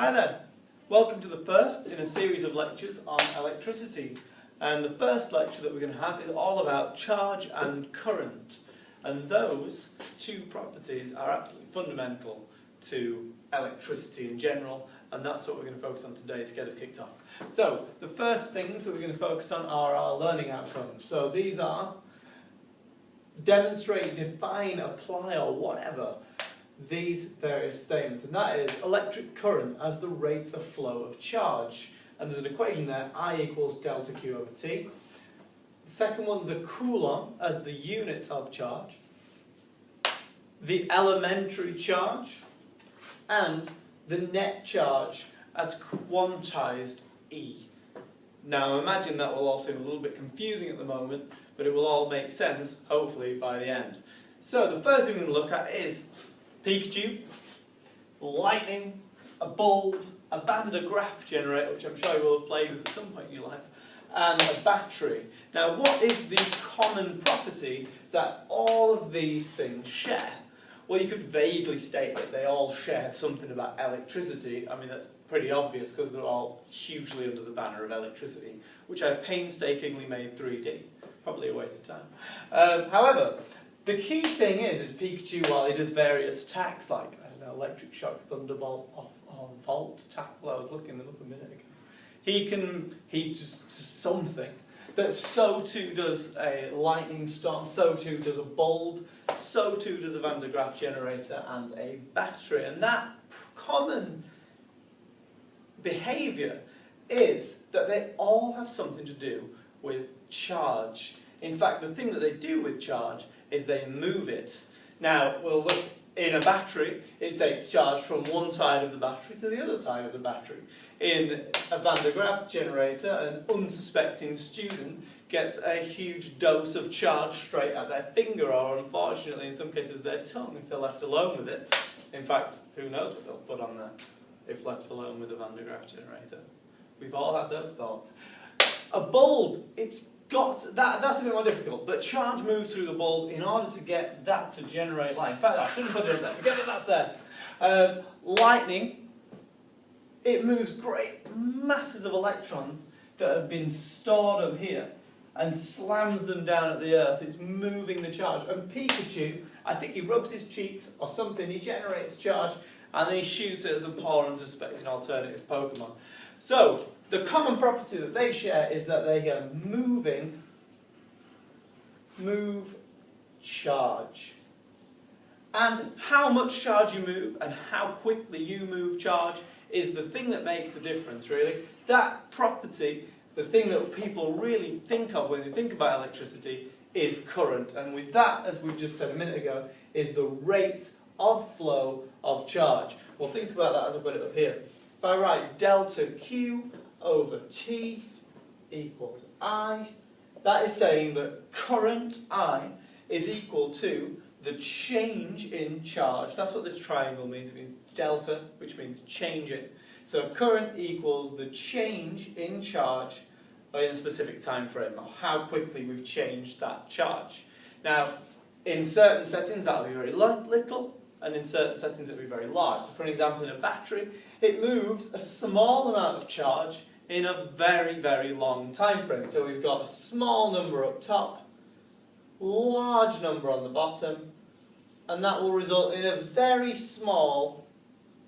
Hi there, welcome to the first in a series of lectures on electricity. And the first lecture that we're going to have is all about charge and current. And those two properties are absolutely fundamental to electricity in general, and that's what we're going to focus on today to get us kicked off. So, the first things that we're going to focus on are our learning outcomes. So these are demonstrate, define, apply, or whatever these various statements, and that is electric current as the rate of flow of charge. And there's an equation there, I equals delta Q over T. The second one, the Coulomb as the unit of charge, the elementary charge, and the net charge as quantized E. Now imagine that will all seem a little bit confusing at the moment, but it will all make sense, hopefully, by the end. So the first thing we're going to look at is Pikachu, lightning, a bulb, a Van de Graaff generator, which I'm sure you will have played with at some point in your life, and a battery. Now, what is the common property that all of these things share? Well, you could vaguely state that they all share something about electricity. I mean, that's pretty obvious because they're all hugely under the banner of electricity, which I painstakingly made 3D. Probably a waste of time. However, the key thing is Pikachu, while he does various attacks like, I don't know, electric shock, thunderbolt, volt, tackle, I was looking them up a minute ago. He does something that so too does a lightning storm, so too does a bulb, so too does a Van de Graaff generator and a battery. And that common behaviour is that they all have something to do with charge. In fact, the thing that they do with charge is they move it. Now, we'll look in a battery, it takes charge from one side of the battery to the other side of the battery. In a Van de Graaff generator, an unsuspecting student gets a huge dose of charge straight at their finger, or unfortunately in some cases their tongue, if they're left alone with it. In fact, who knows what they'll put on there if left alone with a Van de Graaff generator. We've all had those thoughts. A bulb, it's got that's a bit more difficult, but charge moves through the bulb in order to get that to generate light. In fact, I shouldn't put it in there, forget that that's there. Lightning, it moves great masses of electrons that have been stored up here and slams them down at the earth. It's moving the charge. And Pikachu, I think he rubs his cheeks or something, he generates charge and then he shoots it as a poor unsuspecting alternative Pokemon. So, the common property that they share is that they are move charge. And how much charge you move and how quickly you move charge is the thing that makes the difference, really. That property, the thing that people really think of when they think about electricity, is current. And with that, as we've just said a minute ago, is the rate of flow of charge. Well, think about that as I put it up here. If I write delta Q over T equals I, that is saying that current I is equal to the change in charge. That's what this triangle means. It means delta, which means change it. So current equals the change in charge in a specific time frame, or how quickly we've changed that charge. Now, in certain settings that will be very little, and in certain settings it will be very large. So for an example, in a battery, it moves a small amount of charge in a very, very long time frame. So we've got a small number up top, large number on the bottom, and that will result in a very small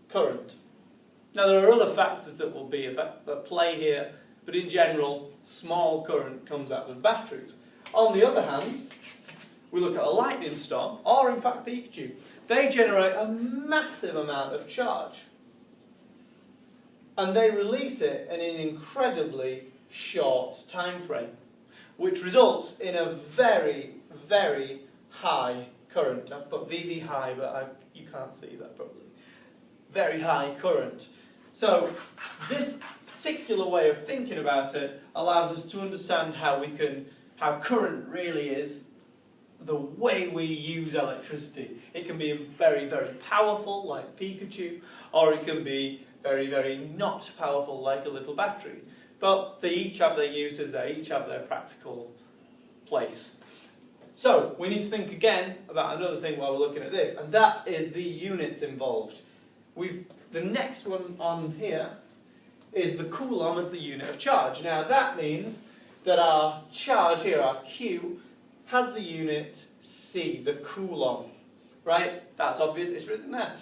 current. Now there are other factors that will be at play here, but in general, small current comes out of batteries. On the other hand, we look at a lightning storm, or in fact Pikachu. They generate a massive amount of charge. And they release it in an incredibly short time frame, which results in a very, very high current. I've put VV high, but you can't see that probably. Very high current. So this particular way of thinking about it allows us to understand how current really is the way we use electricity. It can be very, very powerful, like Pikachu, or it can be very, very not powerful, like a little battery. But they each have their uses, they each have their practical place. So, we need to think again about another thing while we're looking at this, and that is the units involved. the next one on here is the coulomb as the unit of charge. Now that means that our charge here, our Q, has the unit C, the coulomb, right? That's obvious, it's written there.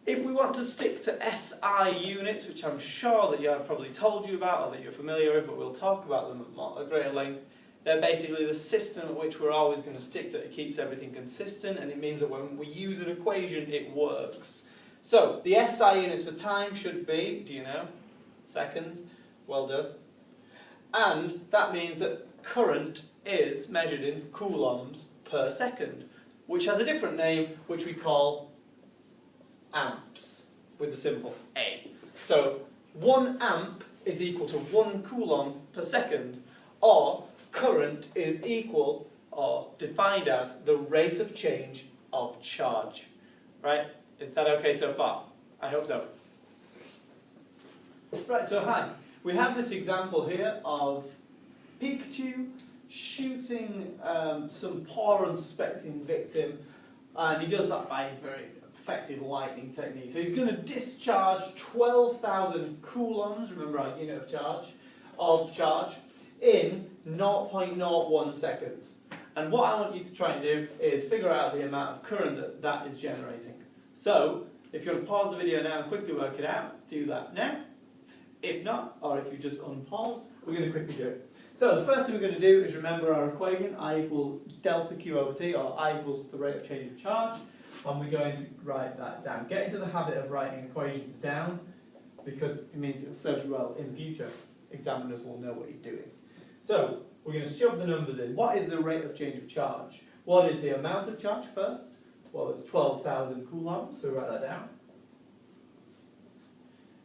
If we want to stick to SI units, which I'm sure that I've probably told you about or that you're familiar with, but we'll talk about them at greater length, they're basically the system at which we're always going to stick to. It keeps everything consistent, and it means that when we use an equation, it works. So, the SI units for time should be, do you know? Seconds. Well done. And that means that current is measured in coulombs per second, which has a different name, which we call amps, with the symbol A. So 1 amp is equal to 1 coulomb per second, or current is equal or defined as the rate of change of charge. Right? Is that okay so far? I hope so. Right, so hi. We have this example here of Pikachu shooting some poor unsuspecting victim, and he does that by his very effective lightning technique. So he's going to discharge 12,000 coulombs, remember our unit of charge, in 0.01 seconds. And what I want you to try and do is figure out the amount of current that that is generating. So, if you want to pause the video now and quickly work it out, do that now. If not, or if you just unpause, we're going to quickly do it. So the first thing we're going to do is remember our equation, I equals delta Q over T, or I equals the rate of change of charge. And we're going to write that down. Get into the habit of writing equations down, because it means it will serve you well in the future. Examiners will know what you're doing. So, we're going to shove the numbers in. What is the rate of change of charge? What is the amount of charge first? Well, it's 12,000 coulombs, so write that down.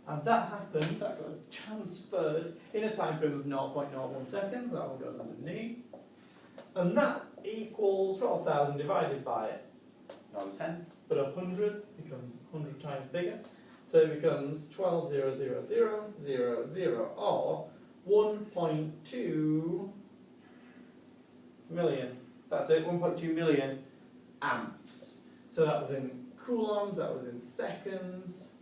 And that happened, that got transferred in a time frame of 0.01 seconds. That one goes underneath. And that equals 12,000 divided by not 10, but 100 becomes 100 times bigger. So it becomes 12,000,000, or 1.2 million. That's it, 1.2 million amps. So that was in coulombs, that was in seconds,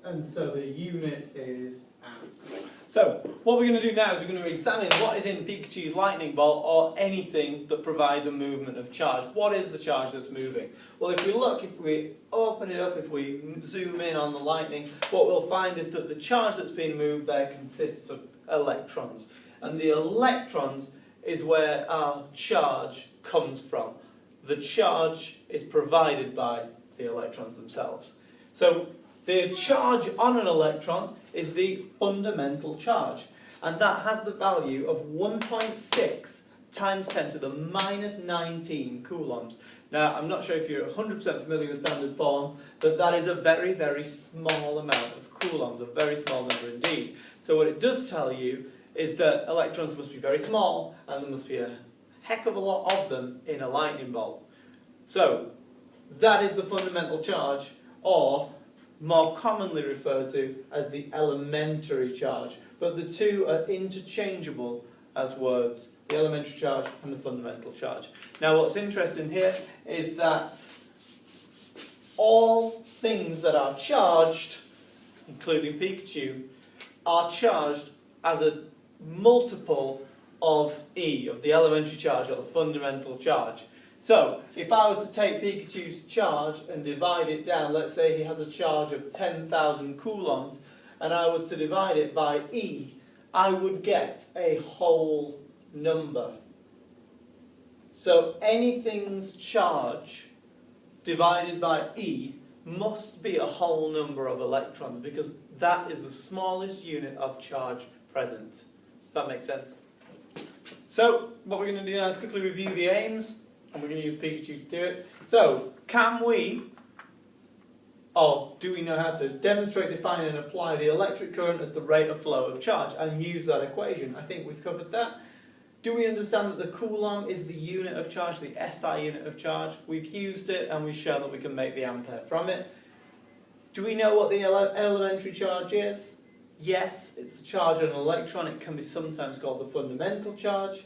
and so the unit is amps. So what we're going to do now is we're going to examine what is in Pikachu's lightning bolt, or anything that provides a movement of charge. What is the charge that's moving? Well, if we look, if we open it up, if we zoom in on the lightning, what we'll find is that the charge that's being moved there consists of electrons. And the electrons is where our charge comes from. The charge is provided by the electrons themselves. So the charge on an electron is the fundamental charge, and that has the value of 1.6 times 10 to the minus 19 coulombs. Now, I'm not sure if you're 100% familiar with standard form, but that is a very, very small amount of coulombs, a very small number indeed. So what it does tell you is that electrons must be very small, and there must be a heck of a lot of them in a lightning bolt. So, that is the fundamental charge, or more commonly referred to as the elementary charge. But the two are interchangeable as words, the elementary charge and the fundamental charge. Now what's interesting here is that all things that are charged, including Pikachu, are charged as a multiple of E, of the elementary charge or the fundamental charge. So, if I was to take Pikachu's charge and divide it down, let's say he has a charge of 10,000 coulombs, and I was to divide it by E, I would get a whole number. So, anything's charge divided by E must be a whole number of electrons, because that is the smallest unit of charge present. Does that make sense? So, what we're going to do now is quickly review the aims. And we're going to use Pikachu to do it. So, can we, or do we know how to demonstrate, define and apply the electric current as the rate of flow of charge and use that equation? I think we've covered that. Do we understand that the coulomb is the unit of charge, the SI unit of charge? We've used it and we've shown that we can make the ampere from it. Do we know what the elementary charge is? Yes, it's the charge on an electron. It can be sometimes called the fundamental charge.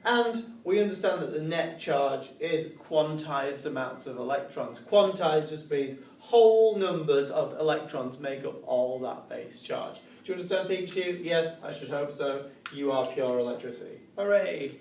And we understand that the net charge is quantized amounts of electrons. Quantized just means whole numbers of electrons make up all that base charge. Do you understand, Pikachu? Yes, I should hope so. You are pure electricity. Hooray!